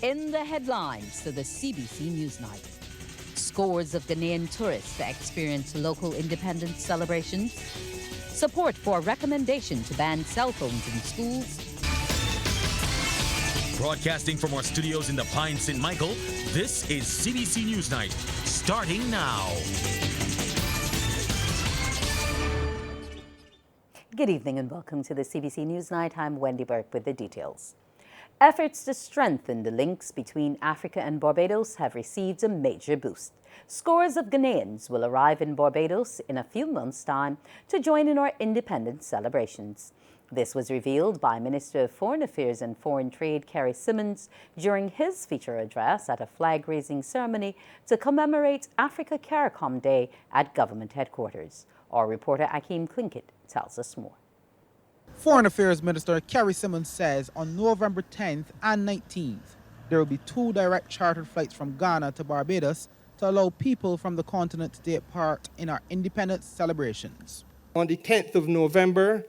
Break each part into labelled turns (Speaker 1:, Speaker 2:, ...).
Speaker 1: In the headlines to the CBC NewsNight. Scores of Ghanaian tourists experience local independence celebrations. Support for a recommendation to ban cell phones in schools.
Speaker 2: Broadcasting from our studios in the Pine St. Michael, this is CBC NewsNight, starting now.
Speaker 1: Good evening and welcome to the CBC NewsNight. I'm Wendy Burke with the details. Efforts to strengthen the links between Africa and Barbados have received a major boost. Scores of Ghanaians will arrive in Barbados in a few months' time to join in our independence celebrations. This was revealed by Minister of Foreign Affairs and Foreign Trade Kerry Simmons during his feature address at a flag-raising ceremony to commemorate Africa CARICOM Day at government headquarters. Our reporter Akeem Klinkett tells us more.
Speaker 3: Foreign Affairs Minister Kerry Simmons says on November 10th and 19th, there will be 2 direct chartered flights from Ghana to Barbados to allow people from the continent to take part in our independence celebrations.
Speaker 4: On the 10th of November,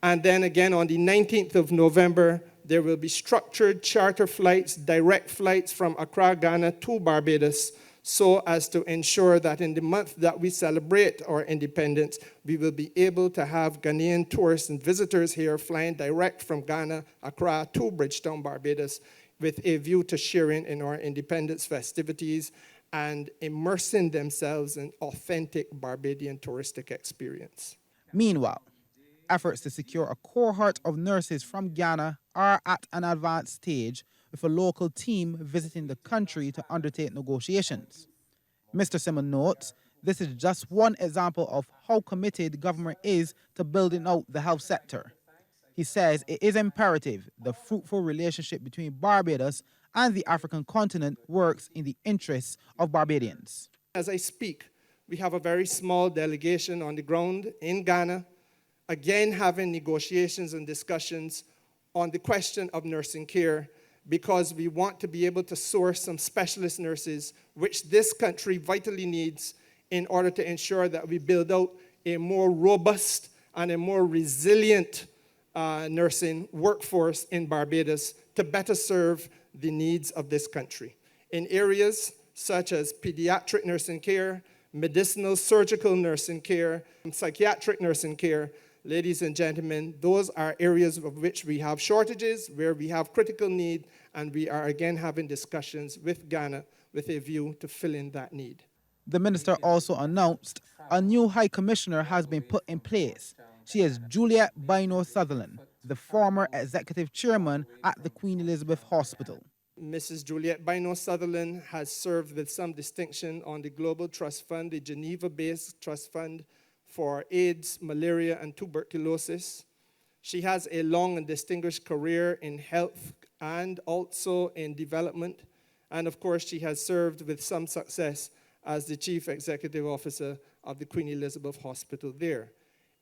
Speaker 4: and then again on the 19th of November, there will be structured charter flights, direct flights from Accra, Ghana to Barbados, so as to ensure that in the month that we celebrate our independence, we will be able to have Ghanaian tourists and visitors here flying direct from Ghana, Accra to Bridgetown, Barbados, with a view to sharing in our independence festivities and immersing themselves in authentic Barbadian touristic experience.
Speaker 3: Meanwhile, efforts to secure a cohort of nurses from Ghana are at an advanced stage, with a local team visiting the country to undertake negotiations. Mr. Simmons notes this is just one example of how committed the government is to building out the health sector. He says it is imperative the fruitful relationship between Barbados and the African continent works in the interests of Barbadians.
Speaker 4: As I speak, we have a very small delegation on the ground in Ghana, again having negotiations and discussions on the question of nursing care, because we want to be able to source some specialist nurses, which this country vitally needs in order to ensure that we build out a more robust and a more resilient nursing workforce in Barbados to better serve the needs of this country. In areas such as pediatric nursing care, medicinal surgical nursing care, psychiatric nursing care, ladies and gentlemen, those are areas of which we have shortages, where we have critical need, and we are again having discussions with Ghana with a view to filling that need.
Speaker 3: The minister also announced a new High Commissioner has been put in place. She is Juliet Bino Sutherland, the former executive chairman at the Queen Elizabeth Hospital.
Speaker 4: Mrs. Juliet Bino Sutherland has served with some distinction on the Global Trust Fund, the Geneva-based trust fund for AIDS, malaria, and tuberculosis. She has a long and distinguished career in health and also in development. And of course, she has served with some success as the Chief Executive Officer of the Queen Elizabeth Hospital there.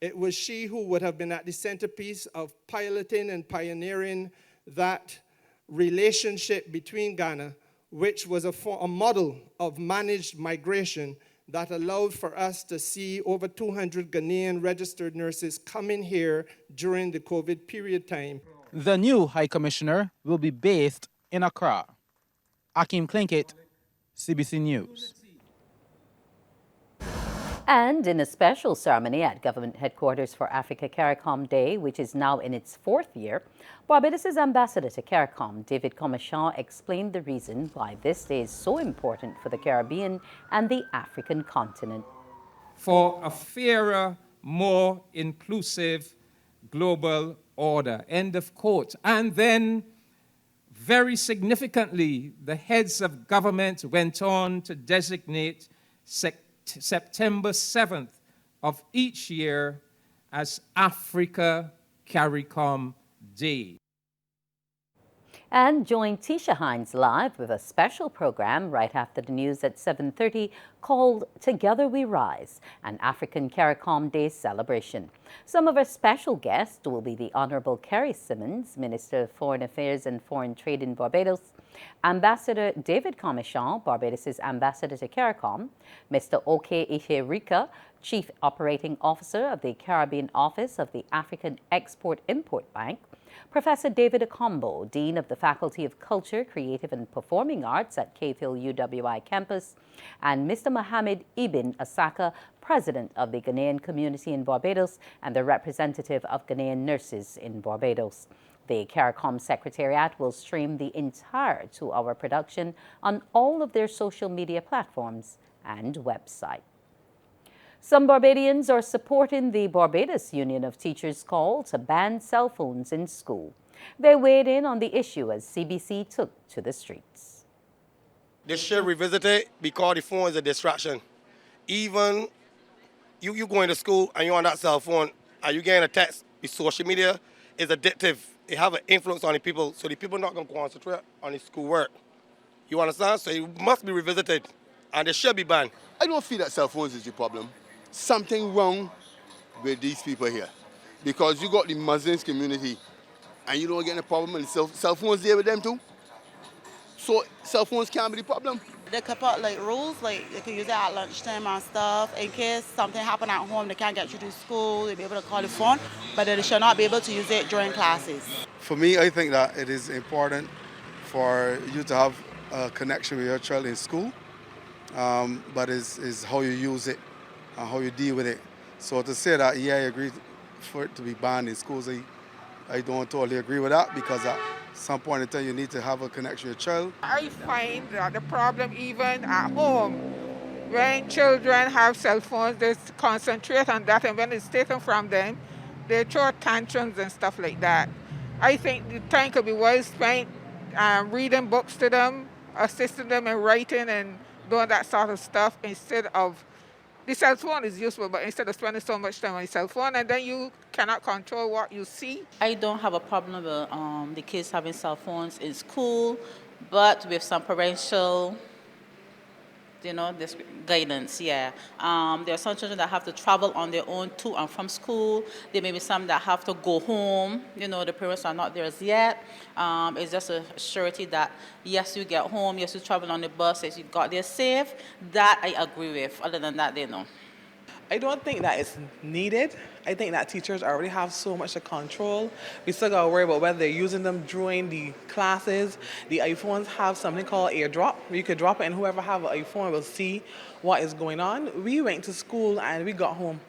Speaker 4: It was she who would have been at the centerpiece of piloting and pioneering that relationship between Ghana, which was a model of managed migration that allowed for us to see over 200 Ghanaian registered nurses coming here during the COVID period time.
Speaker 3: The new High Commissioner will be based in Accra. Akeem Klinkett, CBC News.
Speaker 1: And in a special ceremony at government headquarters for Africa CARICOM Day, which is now in its 4th year, Barbados' ambassador to CARICOM, David Comachon, explained the reason why this day is so important for the Caribbean and the African continent.
Speaker 5: For a fairer, more inclusive global order, end of quote. And then, very significantly, the heads of government went on to designate September 7th of each year as Africa CARICOM Day.
Speaker 1: And join Tisha Hines live with a special program right after the news at 7:30 called Together We Rise, an African CARICOM Day celebration. Some of our special guests will be the Honorable Kerry Simmons, Minister of Foreign Affairs and Foreign Trade in Barbados, Ambassador David Comachon, Barbados' Ambassador to CARICOM, Mr. Oke Iherika, Chief Operating Officer of the Caribbean Office of the African Export-Import Bank, Professor David Akombo, Dean of the Faculty of Culture, Creative and Performing Arts at Cave Hill UWI campus, and Mr. Mohammed Ibn Asaka, President of the Ghanaian community in Barbados and the representative of Ghanaian nurses in Barbados. The CARICOM Secretariat will stream the entire 2-hour production on all of their social media platforms and website. Some Barbadians are supporting the Barbados Union of Teachers' call to ban cell phones in school. They weighed in on the issue as CBC took to the streets.
Speaker 6: They should revisit it because the phone is a distraction. Even you going to school and you're on that cell phone and you getting a text, the social media is addictive. It have an influence on the people, so the people not going to concentrate on the school work. You understand? So it must be revisited and they should be banned.
Speaker 7: I don't feel that cell phones is the problem. Something wrong with these people here. Because you got the Muslims community and you don't get a problem and cell phones there with them too. So cell phones can't be the problem.
Speaker 8: They could put like rules, like they could use it at lunchtime and stuff. In case something happen at home, they can't get you to school, they'll be able to call the phone, but they should not be able to use it during classes.
Speaker 9: For me, I think that it is important for you to have a connection with your child in school, but it's how you use it and how you deal with it. So to say that, yeah, I agree for it to be banned in schools, I don't totally agree with that, because at some point in time you need to have a connection with your child.
Speaker 10: I find that the problem even at home, when children have cell phones, they concentrate on that, and when it's taken from them, they throw tantrums and stuff like that. I think the time could be well spent reading books to them, assisting them in writing and doing that sort of stuff, instead of, the cell phone is useful, but instead of spending so much time on the cell phone, and then you cannot control what you see.
Speaker 8: I don't have a problem with the kids having cell phones in school, but with some parental, this guidance, yeah. There are some children that have to travel on their own to and from school. There may be some that have to go home. The parents are not there as yet. It's just a surety that, yes, you get home, yes, you travel on the bus, yes, you got there safe. That I agree with. Other than that, they know.
Speaker 11: I don't think that it's needed. I think that teachers already have so much to control. We still got to worry about whether they're using them during the classes. The iPhones have something called AirDrop, where you could drop it and whoever have an iPhone will see what is going on. We went to school and we got home.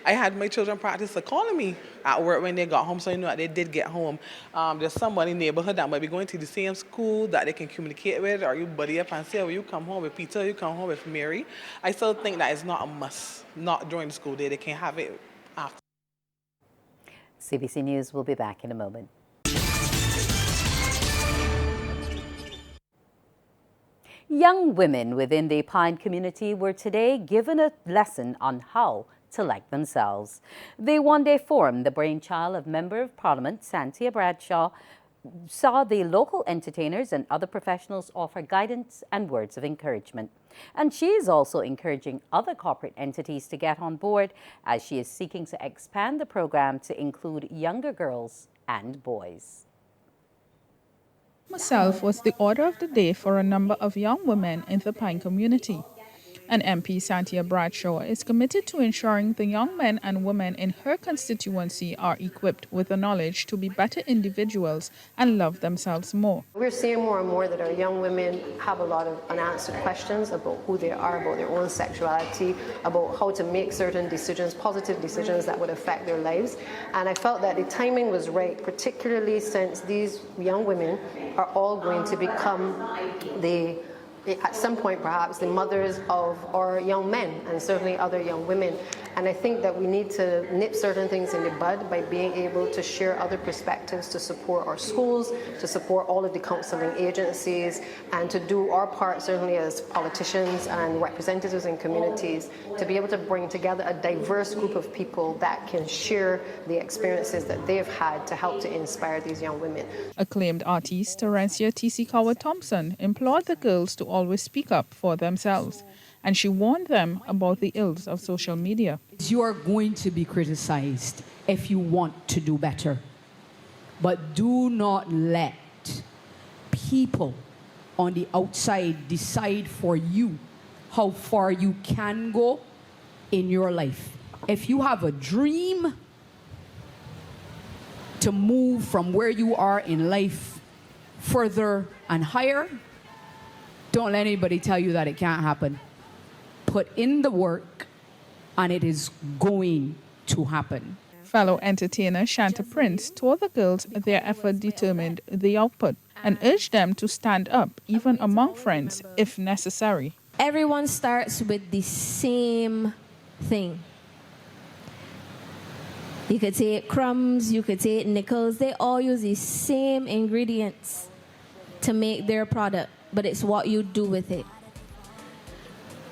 Speaker 11: I had my children practice calling me at work when they got home, so I know that they did get home. There's somebody in the neighborhood that might be going to the same school that they can communicate with, or you buddy up and say, well, you come home with Peter, you come home with Mary. I still think that it's not a must, not during the school day. They can have it after.
Speaker 1: CBC News will be back in a moment. Young women within the Pine community were today given a lesson on how to like themselves. The one-day forum, the brainchild of Member of Parliament Santia Bradshaw, saw the local entertainers and other professionals offer guidance and words of encouragement. And she is also encouraging other corporate entities to get on board, as she is seeking to expand the program to include younger girls and boys.
Speaker 12: Myself was the order of the day for a number of young women in the Pine community. And MP Santia Bradshaw is committed to ensuring the young men and women in her constituency are equipped with the knowledge to be better individuals and love themselves more.
Speaker 13: We're seeing more and more that our young women have a lot of unanswered questions about who they are, about their own sexuality, about how to make certain decisions, positive decisions that would affect their lives. And I felt that the timing was right, particularly since these young women are all going to become at some point perhaps the mothers of our young men and certainly other young women. And I think that we need to nip certain things in the bud by being able to share other perspectives to support our schools, to support all of the counseling agencies, and to do our part certainly as politicians and representatives in communities to be able to bring together a diverse group of people that can share the experiences that they've had to help to inspire these young women.
Speaker 12: Acclaimed artist Terencia T.C. Coward-Thompson implored the girls to always speak up for themselves, and she warned them about the ills of social media.
Speaker 14: You are going to be criticized if you want to do better, but do not let people on the outside decide for you how far you can go in your life. If you have a dream to move from where you are in life further and higher, don't let anybody tell you that it can't happen. Put in the work, and it is going to happen.
Speaker 12: Fellow entertainer Shanta Prince told the girls their effort determined the output and urged them to stand up, even among friends, if necessary.
Speaker 15: Everyone starts with the same thing. You could take crumbs, you could take nickels. They all use the same ingredients to make their product, but it's what you do with it.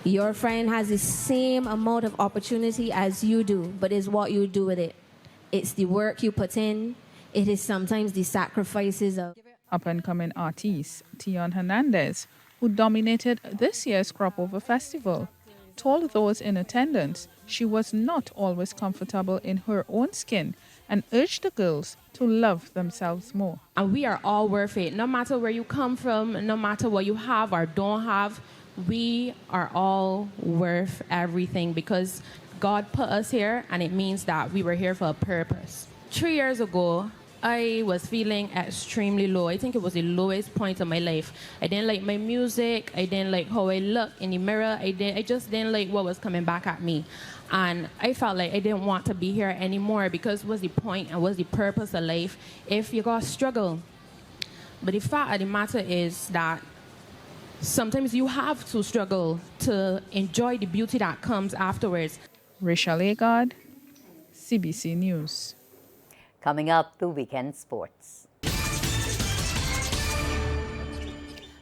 Speaker 15: Your friend has the same amount of opportunity as you do, but it's what you do with it. It's the work you put in. It is sometimes the sacrifices of...
Speaker 12: Up-and-coming artist Tion Hernandez, who dominated this year's Crop Over Festival, told those in attendance she was not always comfortable in her own skin and urged the girls to love themselves more.
Speaker 16: And we are all worth it. No matter where you come from, no matter what you have or don't have, we are all worth everything because God put us here, and it means that we were here for a purpose. 3 years ago, I was feeling extremely low. I think it was the lowest point of my life. I didn't like my music. I didn't like how I looked in the mirror. I just didn't like what was coming back at me. And I felt like I didn't want to be here anymore because what's the point and what's the purpose of life if you got to struggle? But the fact of the matter is that sometimes you have to struggle to enjoy the beauty that comes afterwards.
Speaker 12: Rachel Agard, CBC News.
Speaker 1: Coming up, the weekend sports.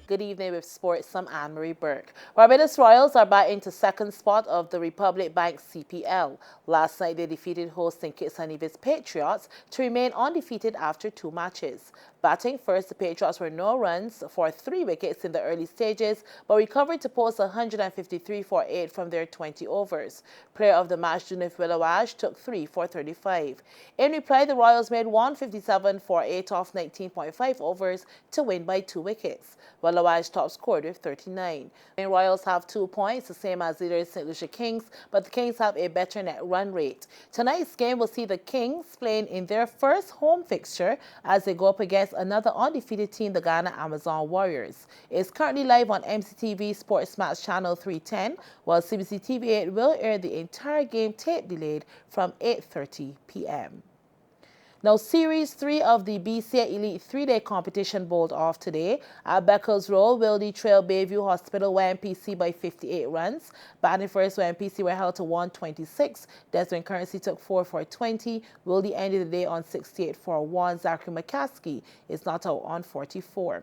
Speaker 17: Good evening with sports. I'm Anne-Marie Burke. Barbados Royals are back into second spot of the Republic Bank CPL. Last night they defeated host St. Kitts and Nevis Patriots to remain undefeated after 2 matches. Batting first, the Patriots were no runs for 3 wickets in the early stages, but recovered to post 153 for 8 from their 20 overs. Player of the match, Junif Willawaj, took 3 for 35. In reply, the Royals made 157 for 8 off 19.5 overs to win by 2 wickets. Willawaj top scored with 39. The Royals have 2 points, the same as leaders St. Lucia Kings, but the Kings have a better net run rate. Tonight's game will see the Kings playing in their first home fixture as they go up against another undefeated team, the Ghana Amazon Warriors. It's currently live on MCTV Sports Match Channel 310, while CBC TV8 will air the entire game tape delayed from 8:30 p.m. Now, Series 3 of the BCA Elite 3-day competition bowled off today. At Beckles Road, Wildy Trail Bayview Hospital were MPC by 58 runs. Batting first were MPC were held to 126. Desmond Currency took 4 for 20. Wildy ended the day on 68 for 1. Zachary McCaskey is not out on 44.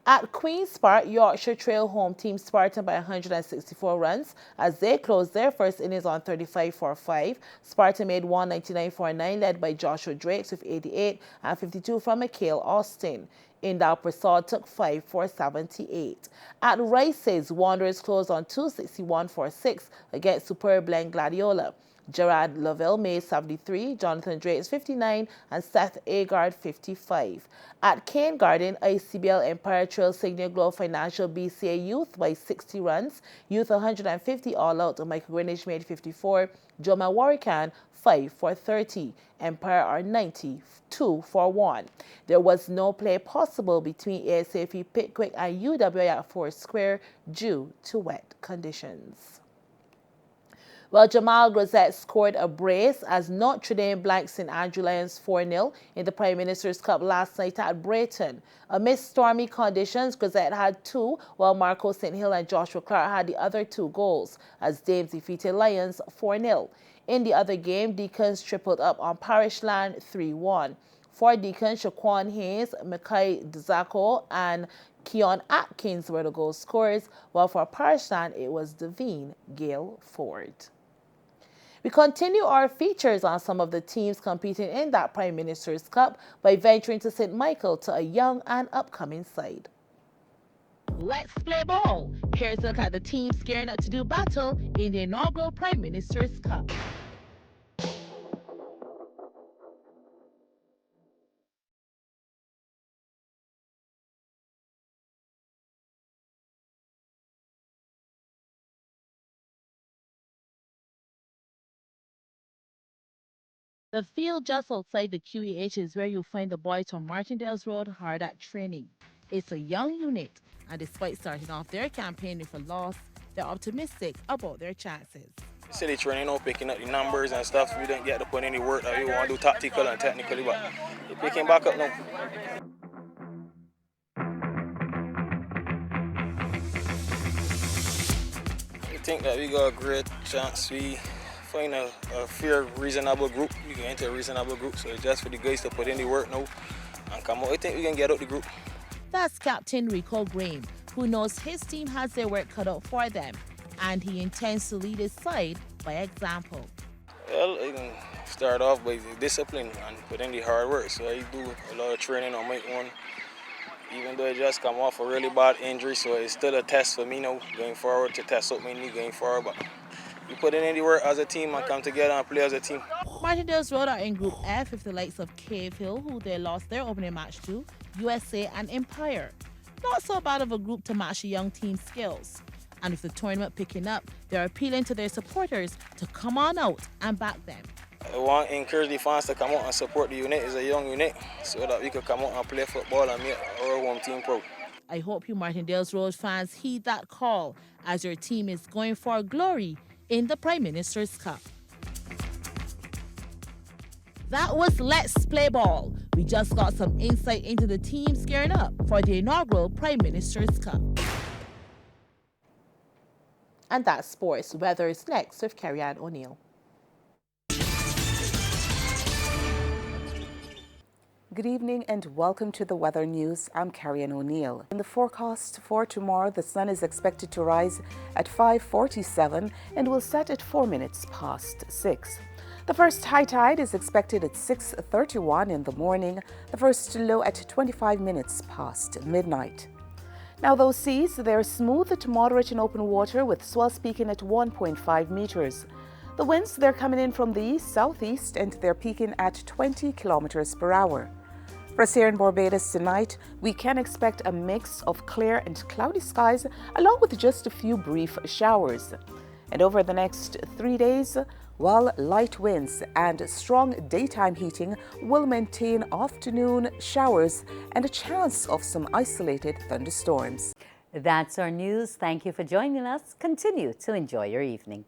Speaker 17: At Queen's Park, Yorkshire Trail home team Spartan by 164 runs as they closed their first innings on 35 for 5. Spartan made 199 for 9, led by Joshua Drakes with 88 and 52 from Mikhail Austin. Indal Prasad took 5 for 78. At Rice's, Wanderers closed on 261 for 6 against Superb Blend Gladiola. Gerard Lavelle made 73, Jonathan Drakes 59, and Seth Agard 55. At Cane Garden, ICBL Empire Trail Senior Globe Financial BCA Youth by 60 runs. Youth 150 all out. Michael Greenwich made 54. Joma Warrican 5 for 30. Empire are 92 for 1. There was no play possible between ASAP Pickwick and UWI at Forest Square due to wet conditions. Well, Jamal Grosette scored a brace as Notre Dame blanked St. Andrew Lions 4-0 in the Prime Minister's Cup last night at Brayton. Amidst stormy conditions, Grosette had 2, while Marco St. Hill and Joshua Clark had the other 2 goals, as Dames defeated Lions 4-0. In the other game, Deacons tripled up on Parishland 3-1. For Deacons, Shaquan Hayes, Mikai Dzako, and Keon Atkins were the goal scorers, while for Parishland, it was Devine Gale Ford. We continue our features on some of the teams competing in that Prime Minister's Cup by venturing to St. Michael to a young and upcoming side.
Speaker 18: Let's play ball. Here's a look at the teams gearing up to do battle in the inaugural Prime Minister's Cup. The field just outside the QEH is where you'll find the boys from Martindale's Road hard at training. It's a young unit, and despite starting off their campaign with a loss, they're optimistic about their chances.
Speaker 19: City training, picking up the numbers and stuff. We didn't get to put any work that we want to do tactical and technically, but we're picking back up now. I think that we got a great chance. We find a fair, reasonable group. We can enter a reasonable group, so it's just for the guys to put in the work now and come out. I think we can get out the group.
Speaker 18: That's Captain Rico Graham, who knows his team has their work cut out for them, and he intends to lead his side by example.
Speaker 19: Well, I can start off by discipline and put in the hard work. So I do a lot of training on my own, even though I just come off a really bad injury. So it's still a test for me now, going forward, to test out my knee going forward. But we put in the work as a team and come together and play as a team.
Speaker 18: Martindale's Road are in Group F with the likes of Cave Hill, who they lost their opening match to, USA and Empire. Not so bad of a group to match the young team's skills. And with the tournament picking up, they're appealing to their supporters to come on out and back them.
Speaker 19: I want to encourage the fans to come out and support the unit. It's a young unit, so that we could come out and play football and make our home team proud.
Speaker 18: I hope you Martindale's Road fans heed that call as your team is going for glory in the Prime Minister's Cup. That was Let's Play Ball. We just got some insight into the teams gearing up for the inaugural Prime Minister's Cup. And that's sports. Weather is next with Carrie-Ann O'Neill.
Speaker 20: Good evening and welcome to the weather news. I'm Carrie-Ann O'Neill. In the forecast for tomorrow, the sun is expected to rise at 5:47 and will set at 4 minutes past 6. The first high tide is expected at 6:31 in the morning, the first low at 25 minutes past midnight. Now those seas, they're smooth to moderate in open water with swells peaking at 1.5 meters. The winds, they're coming in from the east-southeast and they're peaking at 20 kilometers per hour. For us here in Barbados tonight, we can expect a mix of clear and cloudy skies along with just a few brief showers. And over the next 3 days, while light winds and strong daytime heating will maintain afternoon showers and a chance of some isolated thunderstorms.
Speaker 1: That's our news. Thank you for joining us. Continue to enjoy your evening.